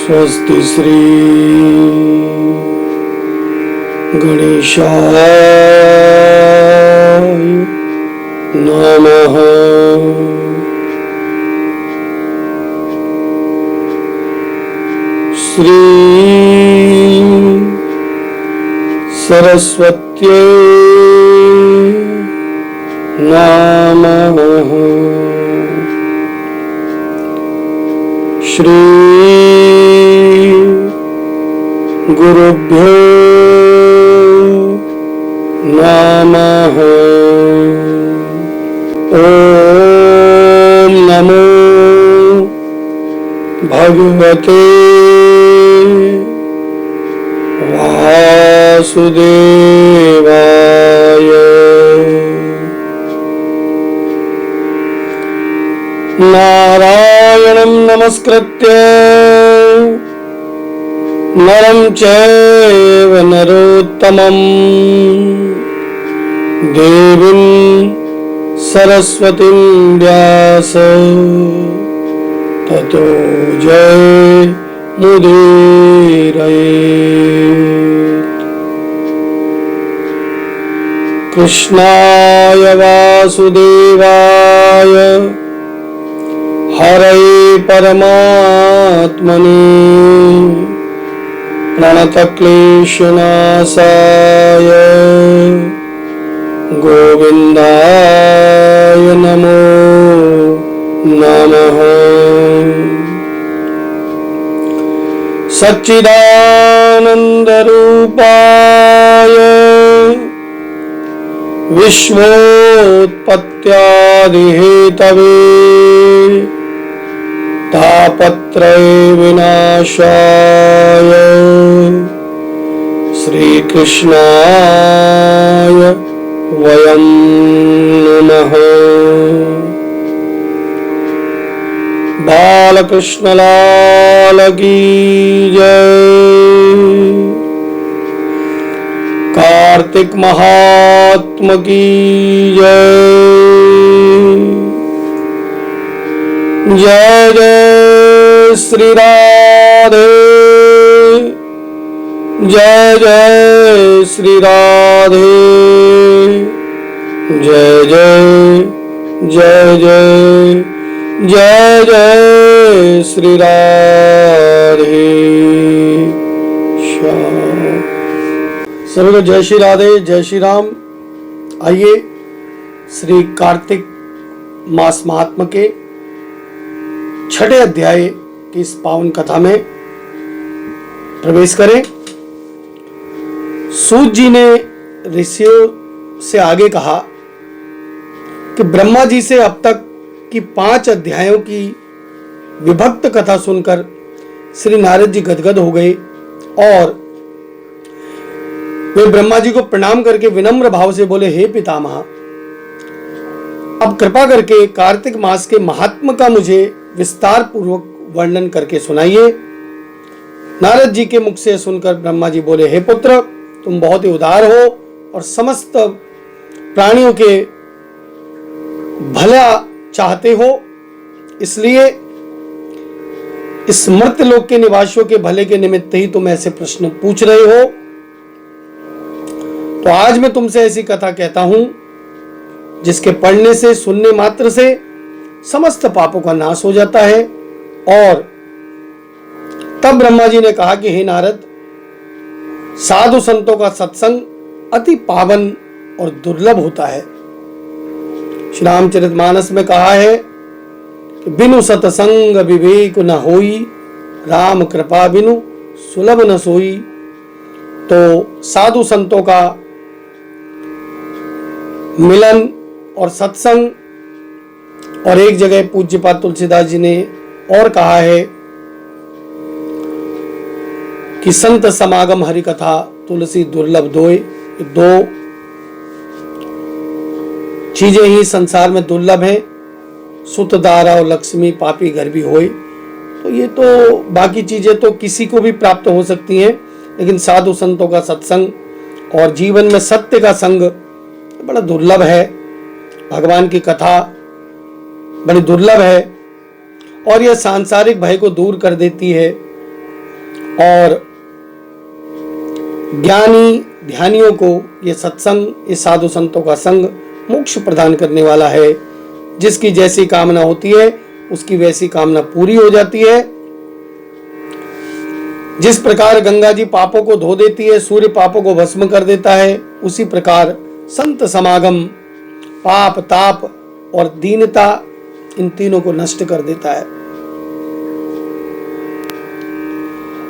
स्वस्ति श्री गणेशाय नमः। श्री सरस्वत्यै नमः। श्री गुरुभ्यो नमः। ओम नमो भगवते वासुदेवाय। नारायणं नमस्कृत्य नरं चैव नरोत्तमं देवीं सरस्वतीं व्यास ततो जयमुदीरयेत्। कृष्णाय वासुदेवाय हरये परमात्मने प्रणतक्लेशनाशाय गोविन्दाय नमो नमः। सच्चिदानन्दरूपाय विश्वोत्पत्त्यादिहेतवे तापत्रय विनाशाय श्रीकृष्णाय वयं नमः। बालकृष्णलाल की जय। कार्तिक महात्मा की जय। जय जय श्री राधे। जय जय श्री राधे। जय जय जय जय जय जय श्री राधे श्याम। सभी को जय श्री राधे, जय श्री राम। आइए श्री कार्तिक मास महात्मा के छठे अध्याय की इस पावन कथा में प्रवेश करें। सूत जी ने ऋषियों से आगे कहा कि ब्रह्मा जी से अब तक की 5 अध्यायों की विभक्त कथा सुनकर श्री नारद जी गदगद हो गए और वे ब्रह्मा जी को प्रणाम करके विनम्र भाव से बोले, हे पितामह, अब कृपा करके कार्तिक मास के महात्म्य का मुझे विस्तार पूर्वक वर्णन करके सुनाइए। नारद जी के मुख से सुनकर ब्रह्मा जी बोले, हे पुत्र, तुम बहुत ही उदार हो और समस्त प्राणियों के भला चाहते हो, इसलिए इस मर्त्य लोक के निवासियों के भले के निमित्त ही तुम ऐसे प्रश्न पूछ रहे हो। तो आज मैं तुमसे ऐसी कथा कहता हूं जिसके पढ़ने से, सुनने मात्र से समस्त पापों का नाश हो जाता है। और तब ब्रह्मा जी ने कहा कि हे नारद, साधु संतों का सत्संग अति पावन और दुर्लभ होता है। श्री रामचरितमानस में कहा है कि बिनु सत्संग विवेक न होई, राम कृपा बिनु सुलभ न सोई। तो साधु संतों का मिलन और सत्संग, और एक जगह पूज्यपाद तुलसीदास जी ने और कहा है कि संत समागम हरि कथा तुलसी दुर्लभ दोय। 2 चीजें ही संसार में दुर्लभ हैं, सुत दारा और लक्ष्मी, पापी घर भी होए। तो ये तो बाकी चीजें तो किसी को भी प्राप्त हो सकती हैं, लेकिन साधु संतों का सत्संग और जीवन में सत्य का संग बड़ा दुर्लभ है। भगवान की कथा बड़ी दुर्लभ है और यह सांसारिक भय को दूर कर देती है। और ज्ञानी ध्यानियों को ये सत्संग, इस साधु संतों का संग मोक्ष प्रदान करने वाला है। जिसकी जैसी कामना होती है उसकी वैसी कामना पूरी हो जाती है। जिस प्रकार गंगा जी पापों को धो देती है, सूर्य पापों को भस्म कर देता है, उसी प्रकार संत समागम पाप, ताप और दीनता इन तीनों को नष्ट कर देता है।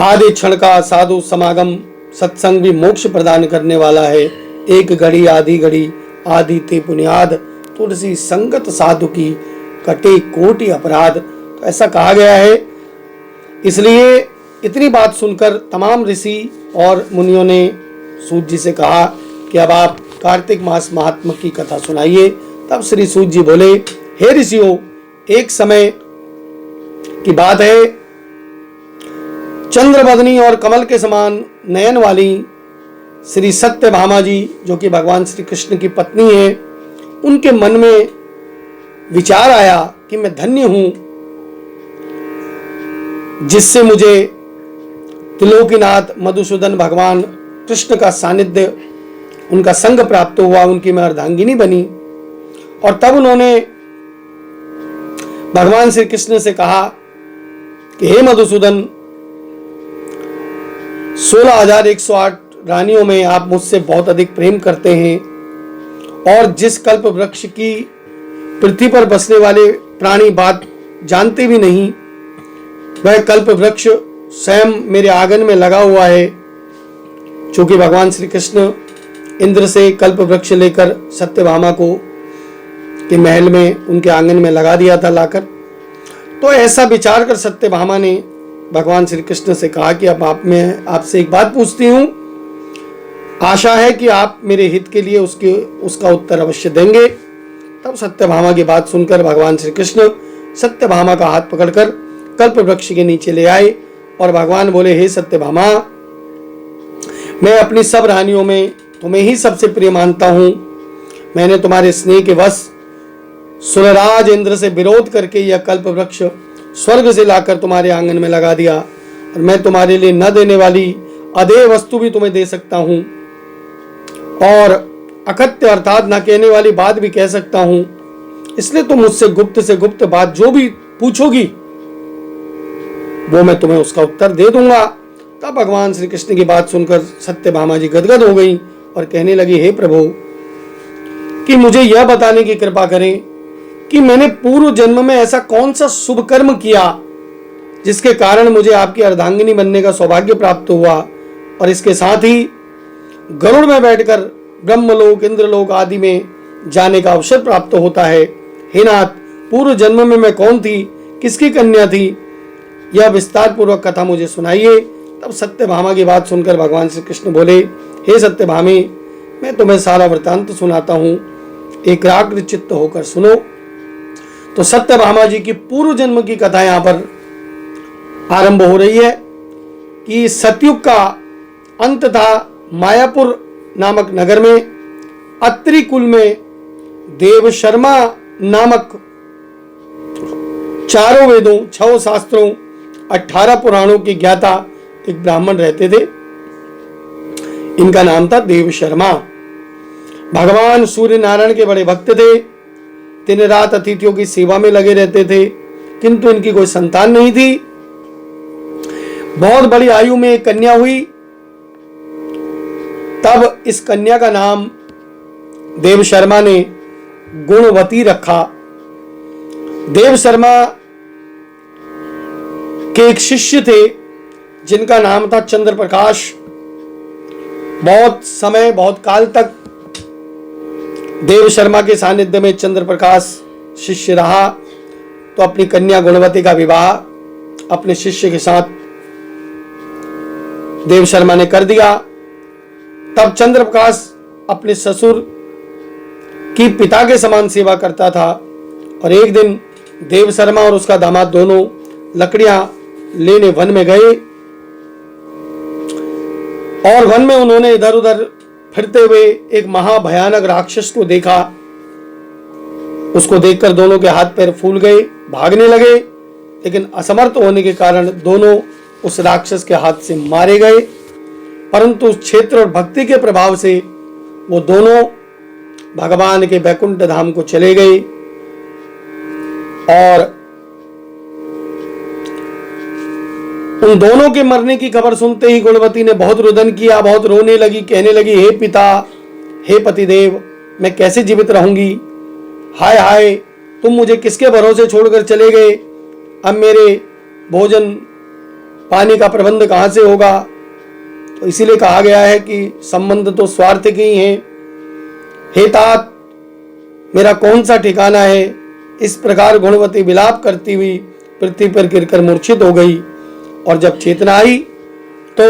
आधे क्षण का साधु समागम सत्संग भी मोक्ष प्रदान करने वाला है। एक घड़ी आधी घड़ी आदि ते पुनियाद, तुलसी संगत साधु की कटे कोटि अपराध। तो ऐसा कहा गया है। इसलिए इतनी बात सुनकर तमाम ऋषि और मुनियों ने सूत जी से कहा कि अब आप कार्तिक मास महात्मा की कथा सुनाइए। तब श्री सूत जी बोले, हे ऋषियों, एक समय की बात है, चंद्रबदनी और कमल के समान नयन वाली श्री सत्यभामा जी, जो कि भगवान श्री कृष्ण की पत्नी है, उनके मन में विचार आया कि मैं धन्य हूं जिससे मुझे त्रिलोकीनाथ मधुसूदन भगवान कृष्ण का सानिध्य, उनका संग प्राप्त हुआ, उनकी मैं अर्धांगिनी बनी। और तब उन्होंने भगवान श्री कृष्ण से कहा कि हे मधुसूदन, 16,108 रानियों में आप मुझसे बहुत अधिक प्रेम करते हैं, और जिस कल्प वृक्ष की पृथ्वी पर बसने वाले प्राणी बात जानते भी नहीं, वह कल्प वृक्ष स्वयं मेरे आंगन में लगा हुआ है। चूंकि भगवान श्री कृष्ण इंद्र से कल्प वृक्ष लेकर सत्यभामा को के महल में, उनके आंगन में लगा दिया था लाकर। तो ऐसा विचार कर सत्यभामा ने भगवान श्री कृष्ण से कहा कि अब मैं आपसे एक बात पूछती हूँ, आशा है कि आप मेरे हित के लिए उसका उत्तर अवश्य देंगे। तब सत्यभामा की बात सुनकर भगवान श्री कृष्ण सत्यभामा का हाथ पकड़कर कल्प वृक्ष के नीचे ले आए और भगवान बोले, हे सत्यभामा, मैं अपनी सब रानियों में तुम्हें ही सबसे प्रिय मानता हूं। मैंने तुम्हारे स्नेह के वश सुरराज इंद्र से विरोध करके यह कल्प वृक्ष स्वर्ग से लाकर तुम्हारे आंगन में लगा दिया, और मैं तुम्हारे लिए न देने वाली अदेय वस्तु भी तुम्हें दे सकता हूं, और अकथ्य अर्थात न कहने वाली बात भी कह सकता हूं। इसलिए तुम मुझसे गुप्त से गुप्त बात जो भी पूछोगी वो मैं तुम्हें उसका उत्तर दे दूंगा। तब भगवान श्री कृष्ण की बात सुनकर सत्यभामा जी गदगद हो गई और कहने लगी, हे प्रभु, कि मुझे यह बताने की कृपा करें कि मैंने पूर्व जन्म में ऐसा कौन सा शुभ कर्म किया जिसके कारण मुझे आपकी अर्धांगिनी बनने का सौभाग्य प्राप्त हुआ, और इसके साथ ही गरुड़ में बैठकर ब्रह्मलोक, इंद्रलोक आदि में जाने का अवसर प्राप्त होता है। हे नाथ, पूर्व जन्म में मैं कौन थी, किसकी कन्या थी, यह विस्तार पूर्वक कथा मुझे सुनाइए। तब सत्यभामा की बात सुनकर भगवान श्री कृष्ण बोले, हे सत्यभामी, मैं तुम्हें सारा वृतांत सुनाता हूँ, एकाग्र चित्त होकर सुनो। तो सत्यभामा जी की पूर्व जन्म की कथा यहाँ पर आरंभ हो रही है कि सतयुग का अंत था। मायापुर नामक नगर में अत्रि कुल में देव शर्मा नामक 4 वेदों, 6 शास्त्रों, 18 पुराणों के ज्ञाता एक ब्राह्मण रहते थे। इनका नाम था देव शर्मा। भगवान सूर्य नारायण के बड़े भक्त थे। दिन रात अतिथियों की सेवा में लगे रहते थे, किंतु इनकी कोई संतान नहीं थी। बहुत बड़ी आयु में एक कन्या हुई। तब इस कन्या का नाम देव शर्मा ने गुणवती रखा। देव शर्मा के एक शिष्य थे जिनका नाम था चंद्र प्रकाश। बहुत समय, बहुत काल तक देव शर्मा के सानिध्य में चंद्र प्रकाश शिष्य रहा। तो अपनी कन्या गुणवती का विवाह अपने शिष्य के साथ देव शर्मा ने कर दिया। तब चंद्र प्रकाश अपने ससुर की पिता के समान सेवा करता था, और एक दिन देव शर्मा और उसका दामाद दोनों लकड़ियां लेने वन में गए, और वन में उन्होंने इधर उधर फिरते हुए एक महाभयानक राक्षस को देखा। उसको देखकर दोनों के हाथ पैर फूल गए, भागने लगे, लेकिन असमर्थ होने के कारण दोनों उस राक्षस के हाथ से मारे गए, परंतु उस क्षेत्र और भक्ति के प्रभाव से वो दोनों भगवान के बैकुंठ धाम को चले गए। और उन दोनों के मरने की खबर सुनते ही गुणवती ने बहुत रुदन किया, बहुत रोने लगी, कहने लगी, हे पिता, हे पतिदेव, मैं कैसे जीवित रहूंगी? हाय हाय, तुम मुझे किसके भरोसे छोड़कर चले गए? अब मेरे भोजन पानी का प्रबंध कहां से होगा? तो इसीलिए कहा गया है कि संबंध तो स्वार्थ के ही हैं। हे तात, मेरा कौन सा ठिकाना है? इस प्रकार गुणवती विलाप करती हुई पृथ्वी पर गिरकर मूर्छित हो गई। और जब चेतना आई तो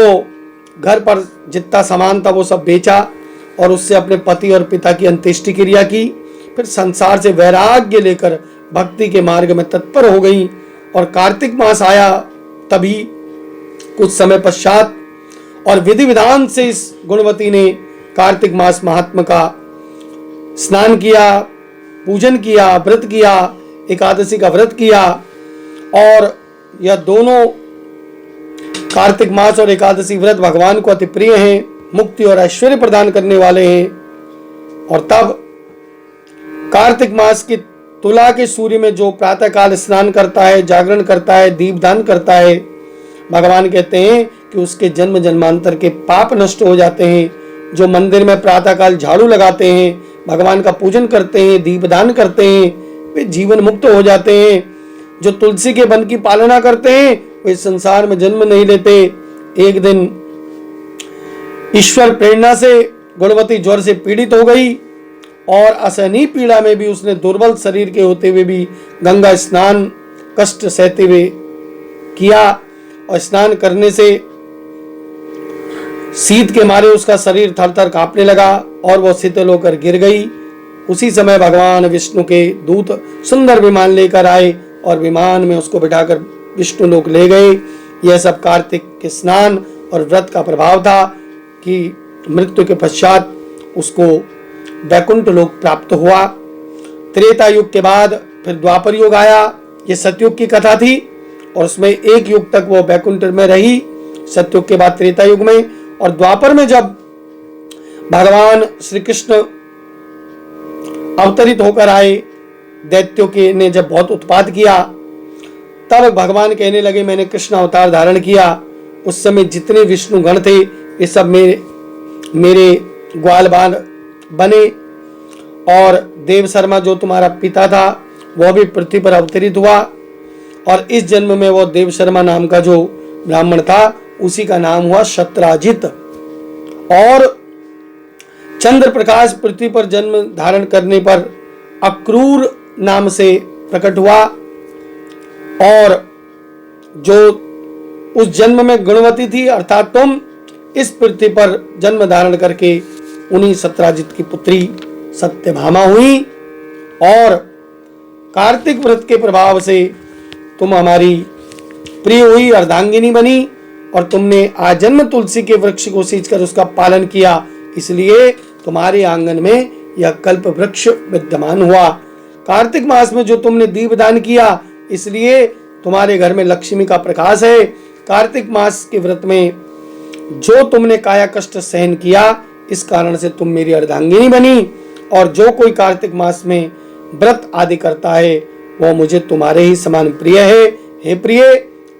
घर पर जितना सामान था वो सब बेचा और उससे अपने पति और पिता की अंत्येष्टि क्रिया की। फिर संसार से वैराग्य लेकर भक्ति के मार्ग में तत्पर हो गई। और कार्तिक मास आया तभी कुछ समय पश्चात, और विधि विधान से इस गुणवती ने कार्तिक मास महात्मा का स्नान किया, पूजन किया, व्रत किया, एकादशी का व्रत किया। और यह दोनों कार्तिक मास और एकादशी व्रत भगवान को अति प्रिय हैं, मुक्ति और ऐश्वर्य प्रदान करने वाले हैं। और तब कार्तिक मास की तुला के सूर्य में जो प्रातः काल स्नान करता है, जागरण करता है, दीपदान करता है, भगवान कहते हैं कि उसके जन्म जन्मांतर के पाप नष्ट हो जाते हैं। जो मंदिर में प्रातः काल झाड़ू लगाते हैं, भगवान का पूजन करते हैं, दीपदान करते हैं, वे जीवन मुक्त हो जाते हैं। जो तुलसी के वन की पालना करते हैं वे संसार में जन्म नहीं लेते। एक दिन ईश्वर प्रेरणा से गुणवती ज्वर से पीड़ित हो गई और असहनीय पीड़ा में भी उसने दुर्बल शरीर के होते हुए भी गंगा स्नान कष्ट सहते हुए किया। और स्नान करने से शीत के मारे उसका शरीर थर थर कांपने लगा और वह शीतल होकर गिर गई। उसी समय भगवान विष्णु के दूत सुंदर विमान लेकर आए और विमान में उसको बिठाकर विष्णु लोक ले गए। यह सब कार्तिक के स्नान और व्रत का प्रभाव था कि मृत्यु के पश्चात उसको वैकुंठ लोक प्राप्त हुआ। त्रेता युग के बाद फिर द्वापर युग आया। यह सतयुग की कथा थी और उसमें एक युग तक वो वैकुंठ में रही, सतयुग के बाद त्रेता युग में। और द्वापर में जब भगवान श्री कृष्ण अवतरित होकर आए, दैत्यों के ने जब बहुत उत्पात किया, तब भगवान कहने लगे मैंने कृष्ण अवतार धारण किया। उस समय जितने विष्णु गण थे ये सब मेरे ग्वालबाल बने। और देव शर्मा जो तुम्हारा पिता था वह भी पृथ्वी पर अवतरित हुआ। और इस जन्म में वो देव शर्मा नाम का जो ब्राह्मण था उसी का नाम हुआ शत्राजित। और चंद्र प्रकाश पृथ्वी पर जन्म धारण करने पर अक्रूर नाम से प्रकट हुआ। और जो उस जन्म में गुणवती थी अर्थात तुम, इस पृथ्वी पर जन्म धारण करके उन्हीं शत्राजित की पुत्री सत्यभामा हुई। और कार्तिक व्रत के प्रभाव से तुम हमारी प्रिय हुई, अर्धांगिनी बनी। और तुमने आजन्म तुलसी के वृक्ष को सींचकर उसका पालन किया, इसलिए तुम्हारे आंगन में यह कल्प वृक्ष विद्यमान हुआ। कार्तिक मास में जो तुमने दीपदान किया, इसलिए तुम्हारे घर में लक्ष्मी का प्रकाश है। कार्तिक मास के व्रत में जो तुमने काया कष्ट सहन किया, इस कारण से तुम मेरी अर्धांगिनी बनी। और जो कोई कार्तिक मास में व्रत आदि करता है वह मुझे तुम्हारे ही समान प्रिय है। हे प्रिय,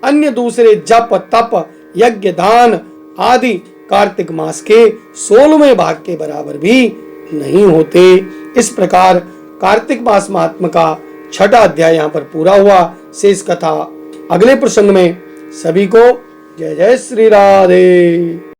अन्य दूसरे जप तप यज्ञ दान आदि कार्तिक मास के 16वें भाग के बराबर भी नहीं होते। इस प्रकार कार्तिक मास महात्मा का 6वां अध्याय यहाँ पर पूरा हुआ। शेष कथा अगले प्रसंग में। सभी को जय जय श्री राधे।